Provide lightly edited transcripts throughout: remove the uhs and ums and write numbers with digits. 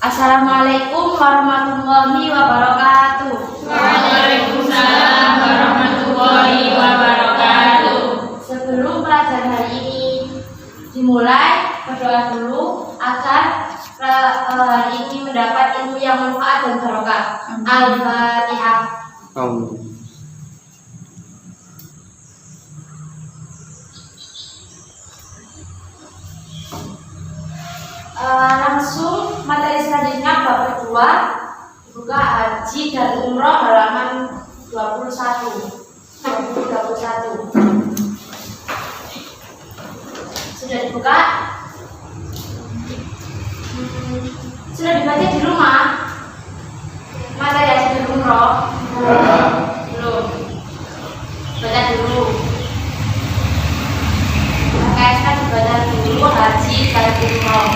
Assalamualaikum warahmatullahi wabarakatuh. Waalaikumsalam warahmatullahi wabarakatuh. Sebelum pelajaran hari ini dimulai, berdoa dulu agar hari ini mendapat ilmu yang manfaat dan barokah. Al-Fatihah. Langsung materi selanjutnya bab kedua, buka haji dan umroh halaman 21. Sudah dibuka? Sudah dibaca di rumah? Materi haji dan umroh? Belum. Baca dulu. Makanya dibaca dulu haji dan umroh.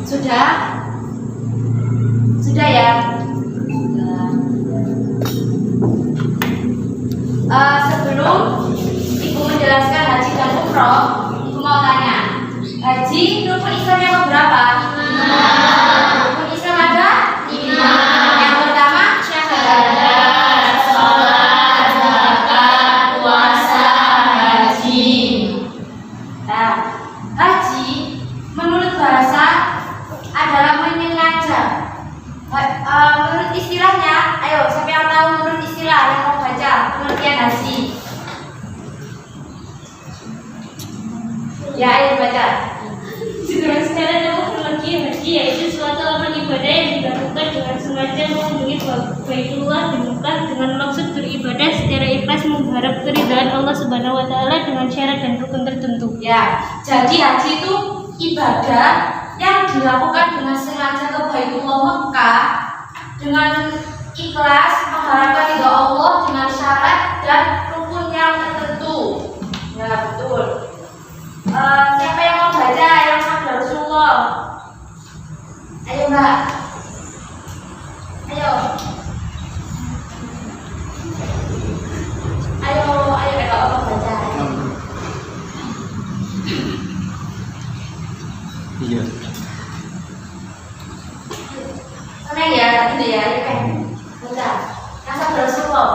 Sudah? Sudah ya? Sebelum Ibu menjelaskan haji dan umroh, Ibu mau tanya, haji rukun Islam yang berapa? 5. Rukun Islam ada? 5. Yang pertama syahadat, sholat, zakat, puasa, haji. Nah, haji menurut bahasa adalah menyengaja. Menurut istilahnya, ayo siapa yang tahu menurut istilah yang mau baca pengertian haji? Ya, ayo baca. Secara nama pengertian haji yaitu suatu amal ibadah yang dilakukan dengan sengaja mengunjungi Baitullah di Mekah dengan maksud beribadah secara ikhlas mengharap keridhaan Allah Subhanahu wa taala dengan syarat dan rukun tertentu. Ya, jadi haji itu ibadah yang dilakukan dengan sengaja ke Baitullah Mekah dengan ikhlas mengharapkan ridha Allah dengan syarat dan rukun yang tertentu. Ya, betul. Siapa yang mau baca yang sabda Rasulullah? Ayo Mbak. Ayo. Kalau baca. Iya. Senang ya, tadi ya, kan? Baca. Yang sabda Rasulullah.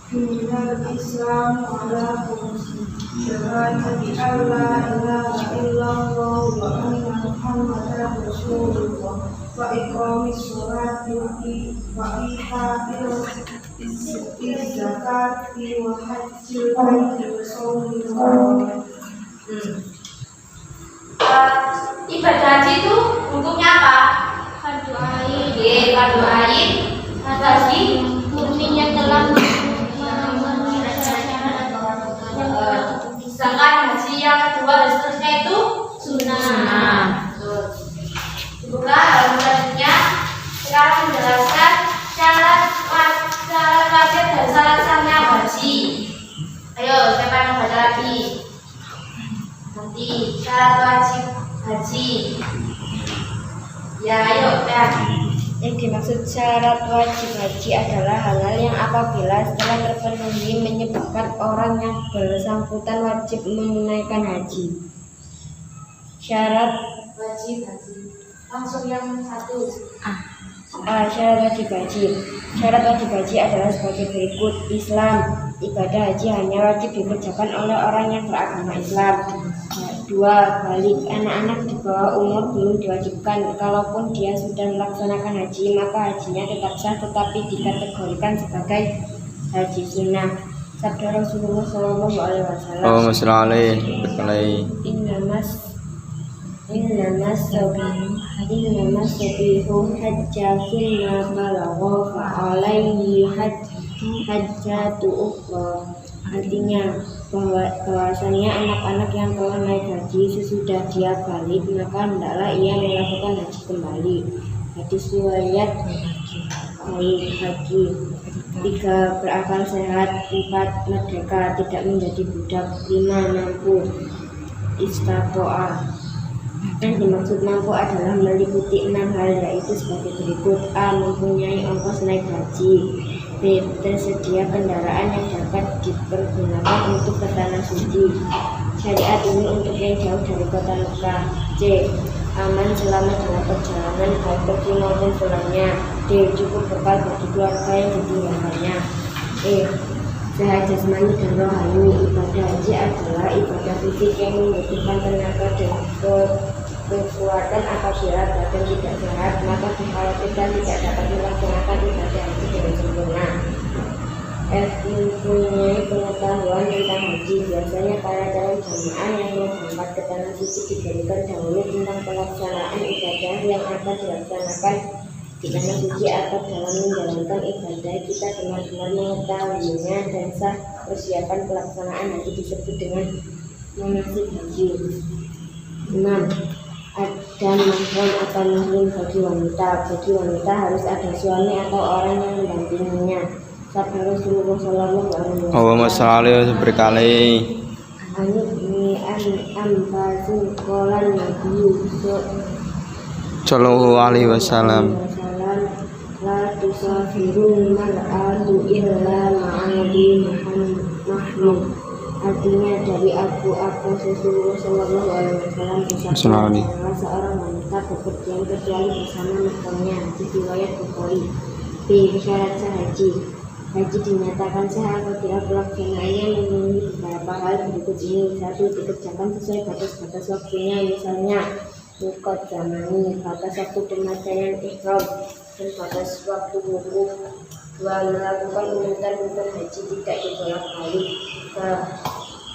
Buniyal Islam ala khumsin syahadati alla ilaha illallah wa anna Muhammadar Rasulullah wa iqamis sholati wa ita'il zakati wa hajjil baiti wa shaumil Ramadan. Ibadah haji itu hukumnya apa? Fardu ain. Fardu ain. Lagi murninya dalam Sedangkan haji yang kedua dan seterusnya itu sunnah. Dibuka halaman selanjutnya. Sekarang menjelaskan syarat wajib dan syarat sahnya haji. Ayo, siapa yang mau baca lagi? Nanti syarat wajib haji. Ya, ayo, ya. Yang dimaksud syarat wajib haji adalah hal-hal yang apabila setelah terpenuhi menyebabkan orang yang bersangkutan wajib menunaikan haji. Syarat Wajib haji. Langsung yang satu. Syarat wajib haji. Syarat wajib haji adalah sebagai berikut. Islam. Ibadah haji hanya wajib dikerjakan oleh orang yang beragama Islam. 2. Balik. Anak-anak di bawah umur belum diwajibkan. Kalaupun dia sudah melaksanakan haji, maka hajinya tetap sah tetapi dikategorikan sebagai haji sunnah. Sabda Rasulullah Shallallahu Alaihi Wasallam. Innamas sabihu hajja summa balagha fa alaihi hajjatu ukhra. Artinya bahwasanya anak-anak yang telah naik haji sesudah dia balik maka hendaklah ia melakukan haji kembali. Hadis riwayat haji. 3. Berakal sehat. 4. Merdeka, tidak menjadi budak. 5. Mampu, istatoa. Yang dimaksud mampu adalah meliputi 6 hal, yaitu sebagai berikut. A. Mempunyai ongkos naik haji. B. Tersedia kendaraan yang dapat dipergunakan untuk ke tanah suci. Syariat ini untuk yang jauh dari kota Mekah. C. Aman selama dalam perjalanan baik pergi maupun pulangnya. D. Cukup bekal bagi keluarga yang ditinggalkannya. E. Sehat jasmani dan rohani. Ibadah haji adalah ibadah fisik yang membutuhkan tenaga dan kekuatan. Apabila badan tidak sehat, maka dikhawatirkan tidak dapat melaksanakan ibadah haji dengan sempurna. F. Mempunyai pengetahuan tentang haji. Biasanya para calon jamaah yang mau berangkat ke tanah suci diberikan dahulu tentang pelaksanaan ibadah yang akan dilaksanakan di tanah suci atau dalam menjalankan ibadah kita benar-benar mengetahuinya dan sah. Persiapan pelaksanaan haji disebut dengan manasik haji. 6. Ada mahram atau mahrim bagi wanita. Bagi wanita harus ada suami atau orang yang mendampinginya. Sabda Rasulullah Shallallahu Alaihi Wasallam. Berkali. Ani ini ambasin kolan Nabi Shallallahu Alaihi Wasallam. La tusafirun mar'atu illa ma'adi mahrum. Artinya dari aku Rasulullah Shallallahu Alaihi Wasallam bersabda, seorang wanita bepergian kecuali bersama mahramnya. Riwayat Bukhari. B. Syarat sah haji. Haji dinyatakan sah apabila pelaksanaannya memenuhi beberapa hal berikut ini. 1. Dikerjakan sesuai batas-batas waktunya, misalnya mikot zamani, batas waktu pemakaian ihram, dan batas waktu wukuf. 2. Melakukan urutan haji tidak dibolak-balik. 3.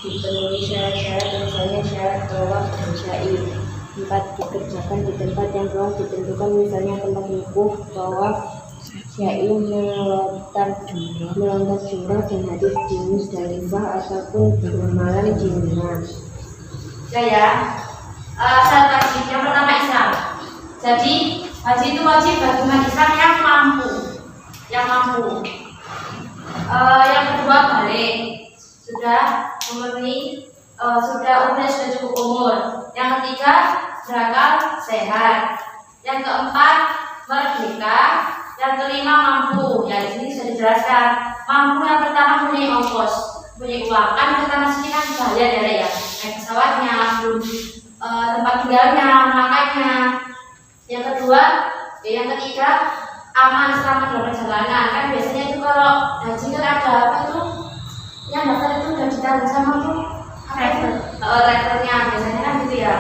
Dipenuhi syarat-syarat, misalnya syarat tawaf dan sa'i. 4. Dikerjakan di tempat yang telah ditentukan, misalnya tempat wukuf, tawaf, sa'i, melontar jumrah dan hadis di Musdalifah ataupun bermalam di Mina. Ya. Syarat haji yang pertama Islam. Jadi haji itu wajib bagi umat Islam yang mampu. Yang kedua balik, sudah memenuhi, umurnya sudah cukup umur. Yang ketiga berakal sehat. Yang keempat merdeka. Yang kelima mampu. Ya, di sini sudah dijelaskan. Mampu yang pertama punya ongkos, punya uang. Kan ke tanah suci kan bayar ya, naik pesawatnya, belum tempat tinggalnya, makannya. Yang ketiga aman selama dalam perjalanan. Kan biasanya itu kalau haji kan ada apa itu? Yang daftar itu udah ditanggung sama tuh drivernya biasanya kan gitu ya.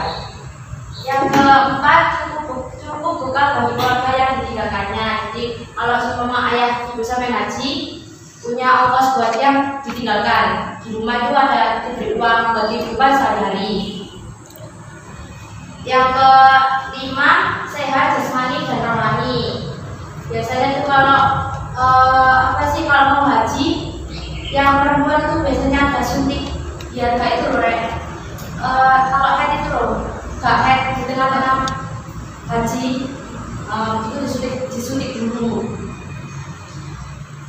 Yang keempat cukup bekal bagi keluarga yang ditinggalkannya. Jadi kalau seumpama ayah ibu sampai haji punya ongkos buat yang ditinggalkan di rumah itu ada diberi uang buat kehidupan sehari-hari. Yang kelima sehat jasmani dan rohani. Biasanya itu kalau kalau mau haji Yang perempuan itu biasanya ada suntik biar gak itu loh Rek. Kalau head itu loh gak head di tengah-tengah haji itu disuntik dulu.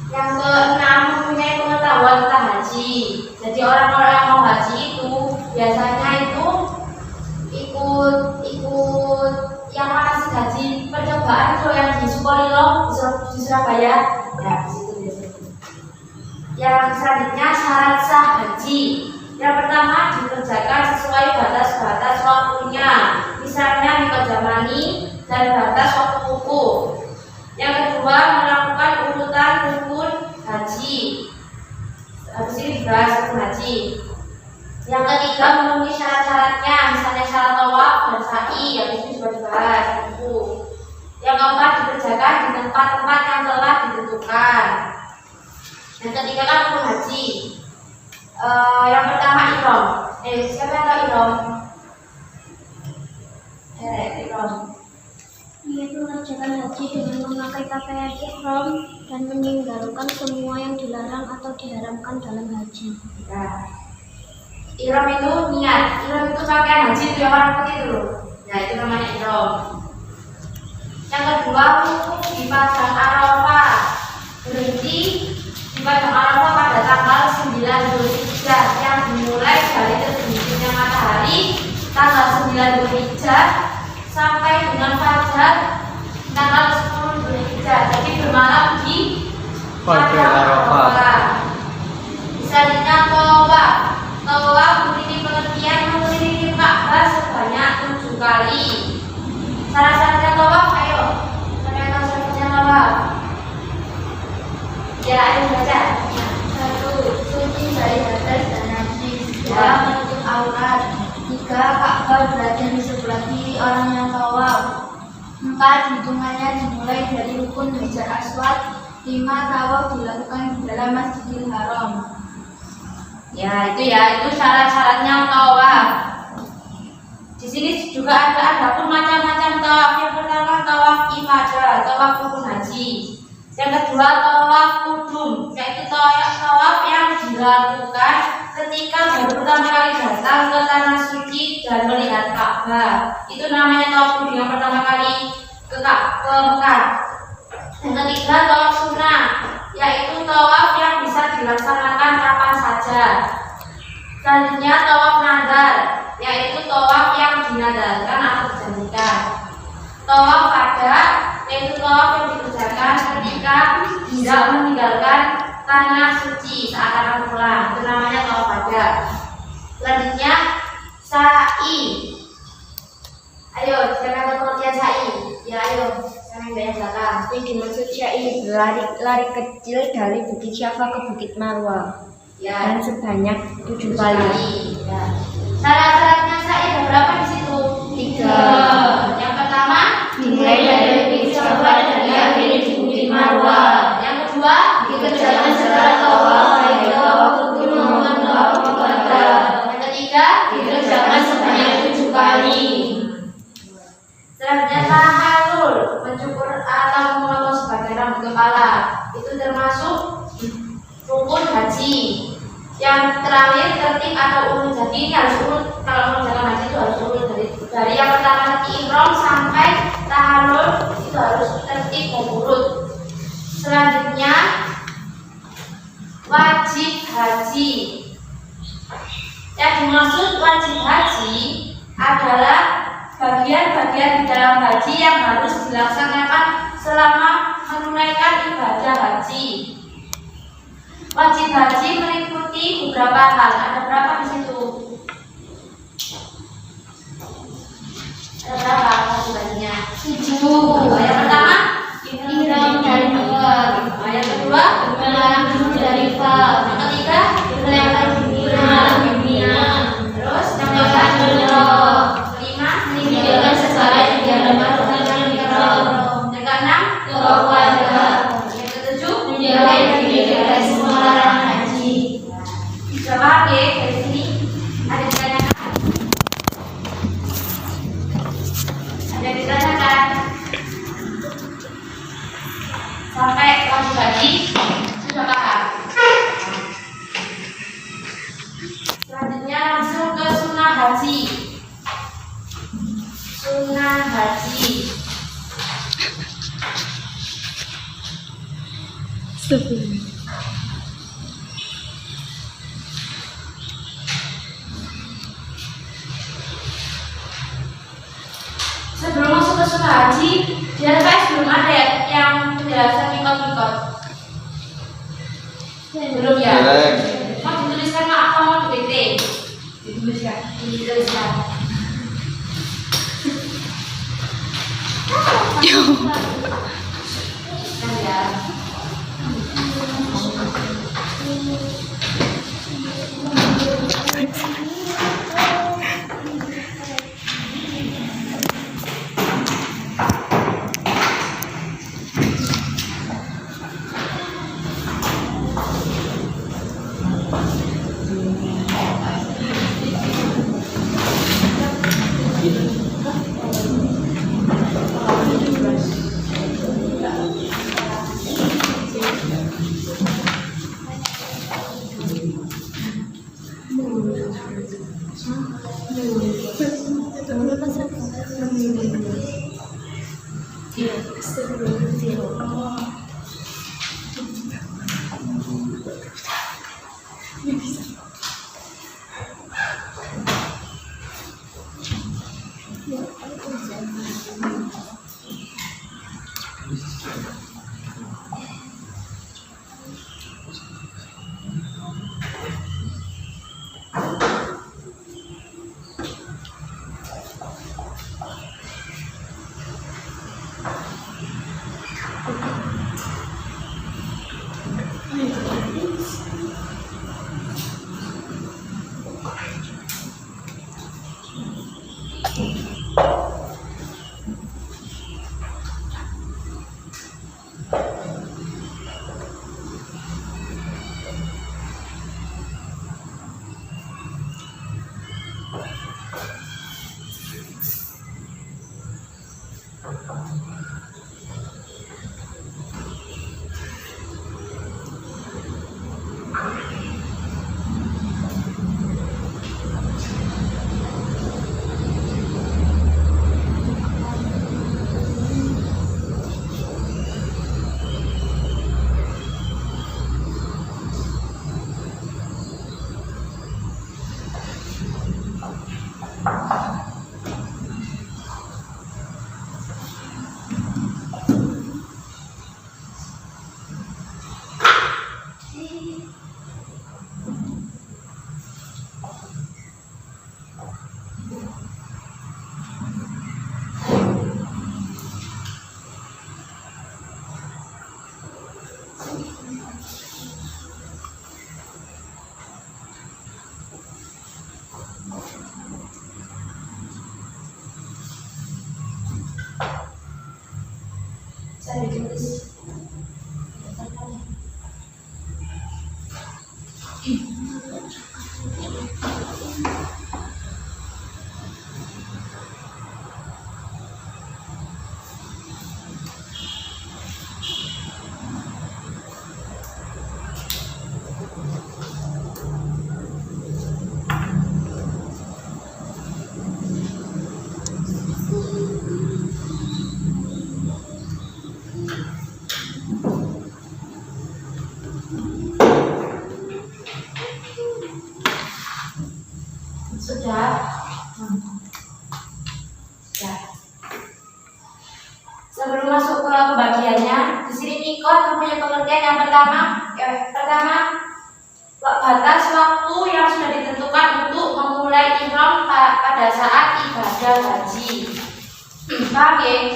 Yang keenam, mempunyai pengetahuan tentang haji. Jadi orang-orang yang mau haji itu biasanya itu ikut yang manasik haji percobaan itu yang di Sukolilo di Surabaya ya di situ biasanya. Yang selanjutnya syarat sah haji. Yang pertama dikerjakan sesuai batas-batas waktunya, misalnya nikah zamani dan batas waktu wukuf. Yang kedua melakukan urutan rukun haji. Habis ini dibahas rukun haji. Yang ketiga memenuhi syarat-syaratnya, misalnya syarat tawaf dan sa'i, yang ini sudah dibahas itu. Yang keempat dikerjakan di tempat-tempat yang telah ditentukan. Yang ketiga kan rukun haji. Yang pertama ihram. Siapa yang tahu ihram? Ihram. Yaitu mengerjakan haji dengan memakai pakaian ihram dan meninggalkan semua yang dilarang atau diharamkan dalam haji. Nah, ihram itu niat. Ihram itu pakaian haji itu yang warna putih itu loh. Nah, itu namanya ihram. Yang kedua wukuf di padang Arafah. Berhenti di padang Arafah pada tanggal 9 Dzulhijjah yang dimulai dari terbentuknya matahari tanggal 9 Dzulhijjah sampai dengan fajar tanggal 10 Dzulhijjah. Jadi bermalam di Padang Arafah. Selanjutnya tawaf. Tawaf memiliki pengertian mengelilingi Ka'bah sebanyak 7 kali. Syarat-syaratnya tawaf, ayo. Siapa yang tahu syaratnya tawaf? Ya, ayo baca. 1. Suci dari hadas dan najis. 2. Menutup aurat. 3. Ka'bah berada di sebelah kiri orang yang tawaf. 4. Hitungannya dimulai dari rukun Hajar Aswad. 5. Tawaf dilakukan di dalam Masjidil Haram. Ya, itu syarat-syaratnya tawaf. Di sini juga ada pun macam-macam tawaf. Yang pertama tawaf ifadah, tawaf rukun haji. Yang kedua tawaf kudum, yaitu tawaf yang dilakukan ketika baru pertama kali datang ke tanah suci dan melihat Ka'bah. Itu namanya tawaf kudum yang pertama kali ke Mekah. Yang ketiga tawaf sunnah, yaitu tawaf yang bisa dilaksanakan kapan saja. Selanjutnya tawaf nadar, yaitu tawaf yang dinadarkan atau dijanjikan. Tawaf qada, yaitu tawaf yang dikerjakan ketika tidak meninggalkan tanah suci saat akan pulang. Itu namanya tawaf qada. Selanjutnya sa'i. Ayo, siapa yang pengertian sa'i? Ya ayo, siapa yang banyak belakang? Ini dimaksud sa'i lari kecil dari Bukit Syafa ke Bukit Marwah. Ya, Dan sebanyak 7 kali. ya. Syarat-syaratnya sa'i ada berapa di situ? 3. Yang pertama Dimulai dari Bukit Syafa dan diakhiri di Bukit Marwah. Yang kedua Dikerjakan secara tawaf, baik tawaf rukun maupun tawaf ibadah. Yang ketiga Dikerjakan sebanyak 7 kali. selanjutnya tahallul, mencukur atau memotong sebagian rambut kepala. Itu termasuk rukun haji. Yang terakhir tertib atau urut. Jadi ini harus urut. Kalau mengerjakan haji itu harus urut dari yang pertama ihram sampai tahallul itu harus tertib dan urut. Selanjutnya wajib haji. Yang dimaksud wajib haji adalah bagian-bagian di dalam haji yang harus dilaksanakan selama menunaikan ibadah haji. Wajib haji meliputi beberapa hal. Ada berapa di situ? Ada berapa wajib hajinya? 7. Yang pertama Ihram dari Mekah. Yang kedua Melarang dari Fa. yang ketiga Melempar jumrah di Mina. terus yang Melempar keempat jumrah. kelima Meninggalkan segala yang diharamkan dengan ihram. yang keenam Tawaf qada. yang ketujuh Menjaga diri dari semua larangan haji. bisa paham ya dari sini ada ditanyakan? Ada ditanyakan? sunnah haji. Sebelum masuk ke sunnah haji, di LPS belum ada ya yang penjelasan mikot-mikot. Belum ya? Belum. Mau dituliskan apa mau di PT? Dituliskan. Dituliskan. Kan ya. Saya ditulis. Sudah. Sudah. Sebelum masuk ke pembagiannya, di sini mikot mempunyai pengertian yang pertama. Batas waktu yang sudah ditentukan untuk memulai ihram pada saat ibadah haji. Paham ya?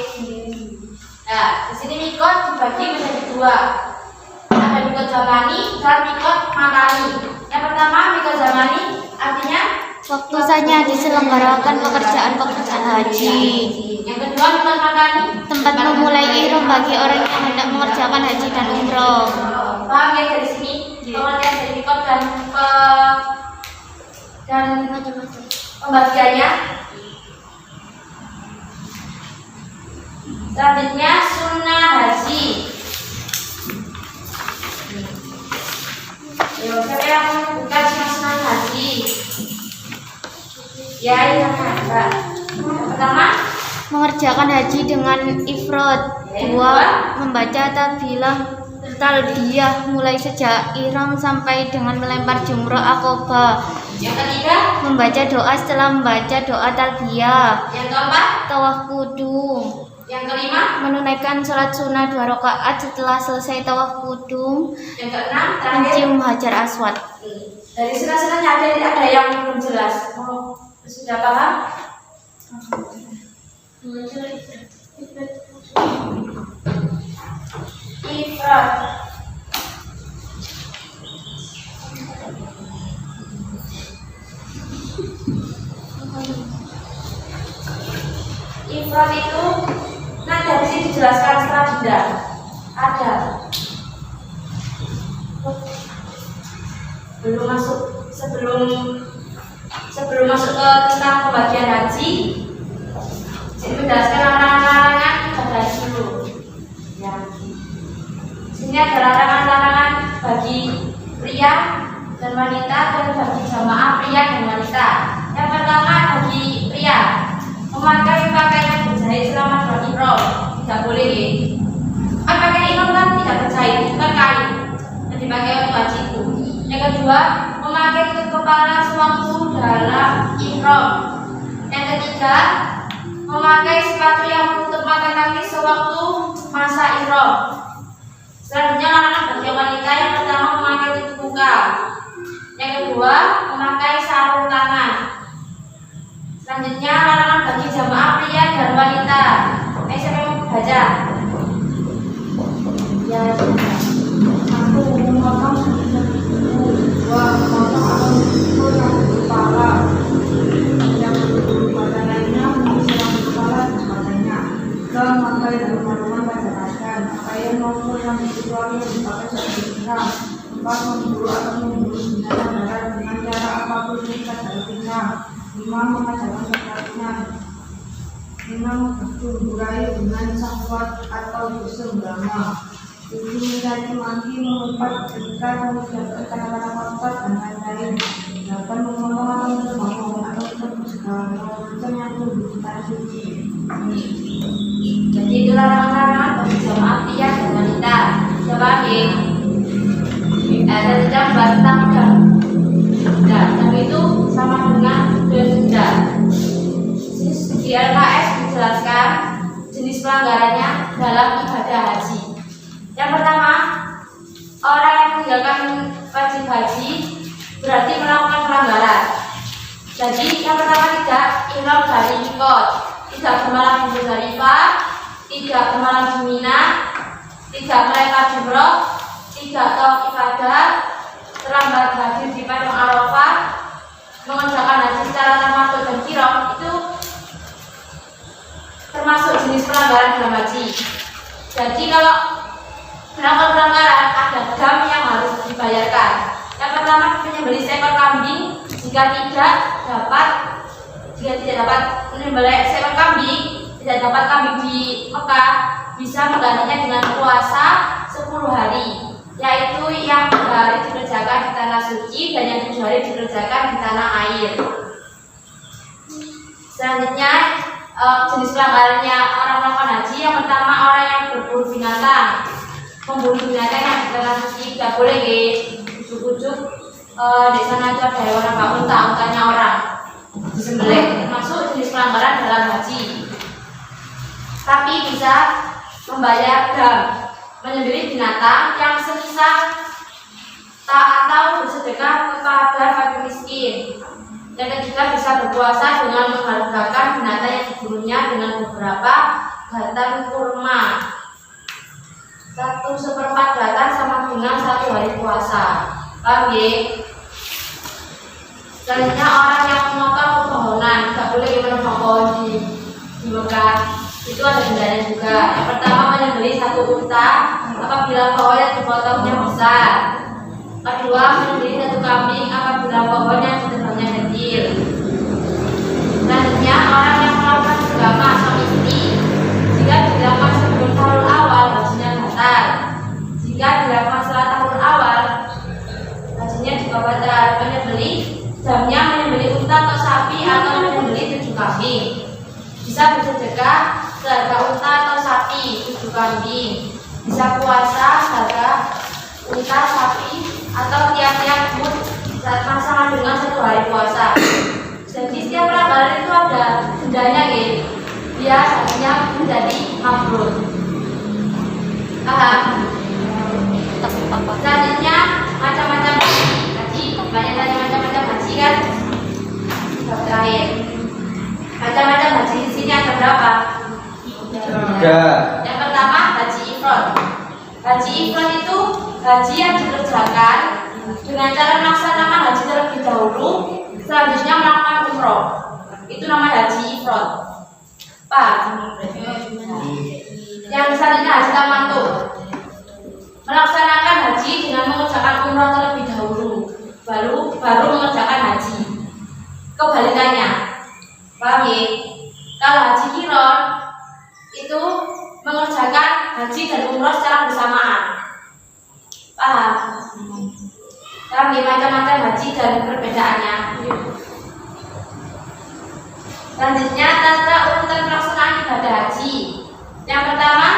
Nah, di sini mikot dibagi menjadi dua. Ada mikot zamani dan mikot makani. Yang pertama mikot zamani artinya Waktu saja diselenggarakan pekerjaan haji. Yang kedua mikot makani, Tempat memulai ihram bagi orang yang hendak mengerjakan haji dan umroh. paham ya dari sini pengertian dari mikot dan pembagiannya. Selanjutnya sunnah haji. Siapa yang bukan sunnah haji? Ya, yang ada. mengerjakan haji dengan ifrad. 2. Membaca talbiyah mulai sejak ihram sampai dengan melempar jumrah aqobah. Yang ketiga, Membaca doa setelah membaca doa talbiyah. yang keempat, Tawaf kudum. yang kelima, Menunaikan sholat sunnah 2 rakaat setelah selesai tawaf kudum. yang keenam, terakhir. Mencium hajar aswad. Dari sunnah-sunnahnya ada yang belum jelas. Oh, sudah paham? Ifrad. Ifrad itu nanti habis ini dijelaskan setelah jeda. Ada. Sebelum masuk ke tentang pembagian haji, saya menjelaskan larangan-larangan ibadah haji dulu. Ya. Sini ada larangan-larangan bagi pria dan wanita dan bagi jamaah pria dan wanita. Yang pertama bagi pria, memakai pakaian berjahit selama berihram tidak boleh ya. Pakaian ihram kan tidak berjahit, bukan kain yang dipakai untuk haji itu. Yang kedua, memakai tutup kepala sewaktu dalam ihram. Yang ketiga, memakai sepatu yang menutup mata kaki sewaktu masa ihram. Selanjutnya larangan bagi wanita, yang pertama memakai tutup muka. Yang kedua, memakai sarung tangan. Selanjutnya larangan bagi jamaah pria dan wanita. Siapa yang mau baca? Ya, Aku memotong dua memotong atau memukul rambut kepala. Yang pada lainnya menyiram kepala dan badannya. Dan memakai rumah-rumah pada badan. Pakaian maupun yang kecuali yang dipakai saat ihram. 4. Memburu atau membunuh binatang darat dengan cara apapun jika dari ihram. 5. Mengajarkan sesuatunya. 6. Berburai dengan syahwat atau bersenggama. 7. Mencaci maki, mengumpat, ketika mengucapkan kata-kata kotor dan lain-lain. 8. Memotong atau berbohong atau segala macam yang berbicara suci. jadi itu larangan-larangan bagi jamaah pria dan wanita. Siapa lagi? Ada tidak batang dan itu sama dengan denda. Di LKS dijelaskan jenis pelanggarannya dalam ibadah haji. Yang pertama, orang yang meninggalkan wajib haji berarti melakukan pelanggaran. Jadi yang pertama tidak ihram dari mikot, tidak bermalam di Muzdalifah, tidak bermalam di Mina, tidak melempar jumroh, tidak tawaf ibadah, terlambat hadir di padang Arafah, mengerjakan haji secara tamattu dan qiran, itu termasuk jenis pelanggaran dalam haji. Jadi kalau melakukan pelanggaran ada dam yang harus dibayarkan. Yang pertama, menyembelih seekor kambing. Jika tidak dapat menyembelih seekor kambing, tidak dapat kambing di Mekah, bisa menggantinya dengan puasa 10 hari, yaitu yang 3 hari dikerjakan di tanah suci dan yang 7 hari dikerjakan di tanah air. Selanjutnya, jenis pelanggarannya orang melakukan haji. Yang pertama, orang yang berburu binatang. Membunuh binatang yang di tanah suci tidak boleh, guys. Ujuk-ujuk di sana itu ada hewan apa unta-untanya orang disembelih, termasuk jenis pelanggaran dalam haji. Tapi bisa membayar dam, menyembelih binatang yang semisal atau bersedekah kepada fakir miskin. Yang ketiga, bisa berpuasa dengan menghargakan binatang yang dibunuhnya dengan beberapa batang kurma. 1/4 batang sama dengan 1 hari puasa. Paham ya? Selanjutnya, orang yang memotong pepohonan, tidak boleh menebang pohon di Mekah. Itu ada dendanya juga. Yang pertama, menyembelih 1 unta apabila pohon yang dipotongnya besar. Kedua, menyembelih 1 kambing apabila pohon yang ditebangnya kecil. Selanjutnya, orang yang melakukan segama suami istri, jika dilakukan sebelum tahun awal, hajinya batal. Jika dilakukan setelah tahun awal, hajinya juga batal. Menyembelih jamnya menyembelih unta atau sapi atau menyembelih 7 kambing. 7 Bisa bersedekah seharga unta atau sapi, 7 kambing. Bisa puasa seharga unta, sapi, atau tiap-tiap mood saat pasangan dengan 1 hari puasa. Jadi setiap pelanggaran itu ada dendanya, gitu. Dia harusnya menjadi makruh. Paham? Selanjutnya macam-macam haji. Banyak tadi macam-macam haji kan? Bab terakhir. Macam-macam haji di sini ada berapa? 3. Yang pertama haji ifrad. Haji ifrad itu haji yang dikerjakan dengan cara melaksanakan haji terlebih dahulu, selanjutnya melakukan umroh. Itu namanya haji ifrad. Paham? Yang selanjutnya haji tamattu. Melaksanakan haji dengan mengerjakan umroh terlebih dahulu, baru mengerjakan haji. Kebalikannya, paham ya? Kalau haji qiron itu mengerjakan haji dan umroh secara bersamaan. Paham? Paham ya macam-macam haji dan perbedaannya. Selanjutnya tata urutan pelaksanaan ibadah haji. Yang pertama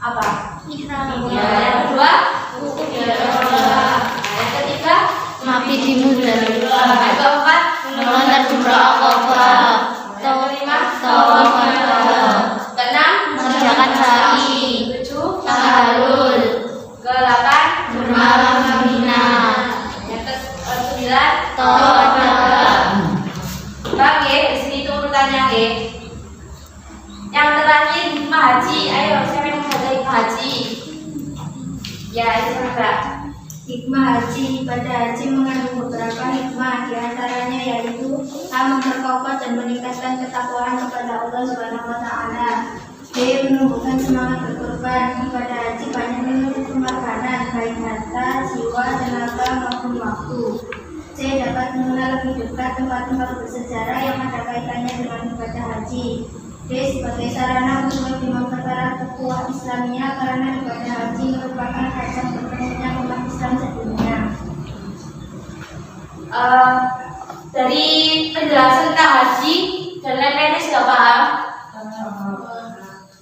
apa? Ya, yang kedua yang ketiga Mafi di Muzdalifah. yang keempat Melontar jumrah Aqabah. yang kelima Tawaf Ka'bah. keenam Mengerjakan sa'i. ketujuh Tahalul. kedelapan Bermalam di Mina. yang kesembilan Tawaf Ka'bah. Bang ya, di sini tuh urutannya ya. Yang terakhir hikmah haji. Ayo siapa yang mau baca hikmah haji? Ya itu sama. Hikmah haji. Pada haji mengandung beberapa hikmah, diantaranya yaitu A. Memperkokoh dan meningkatkan ketakwaan kepada Allah Subhanahu wa Ta'ala. B. Menumbuhkan semangat berkorban. Ibadah haji banyak menuntut pengorbanan, baik harta, jiwa, tenaga maupun waktu. C. Dapat mengenal lebih dekat tempat-tempat bersejarah yang ada kaitannya dengan ibadah haji. D. Sebagai sarana untuk lebih mempererat ukhuwah Islamiyah, karena ibadah haji merupakan ajang bertemunya umat Islam sedunia. Dari penjelasan tentang haji dan lain-lainnya sudah paham?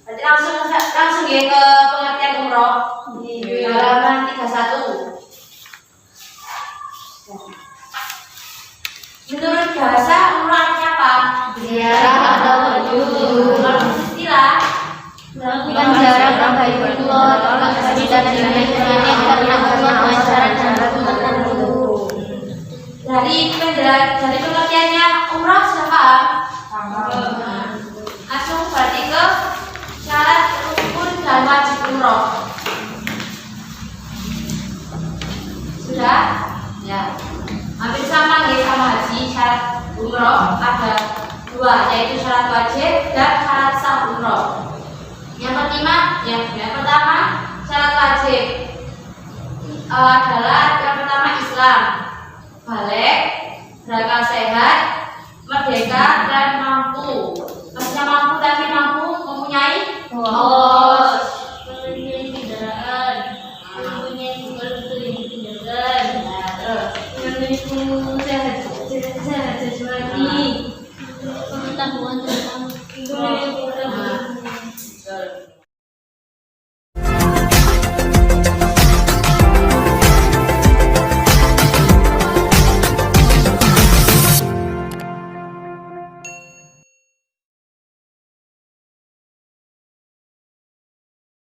Berarti langsung ya ke pengertian umroh di halaman 31. Menurut bahasa umroh artinya apa? Ziarah atau berkunjung. Kalau istilah Melakukan ziarah ke Baitullah, tempat suci dan dimiliki karena Allah masyarakat tertentu. dari pengertiannya umroh sudah paham? Langsung berarti ke syarat rukun dan wajib umroh. Sudah? Ya. Hampir sama ya sama haji. Syarat umroh ada 2, yaitu syarat wajib dan syarat sah umroh. Yang pertama syarat wajib adalah yang pertama Islam, balik, berakal sehat, merdeka dan mampu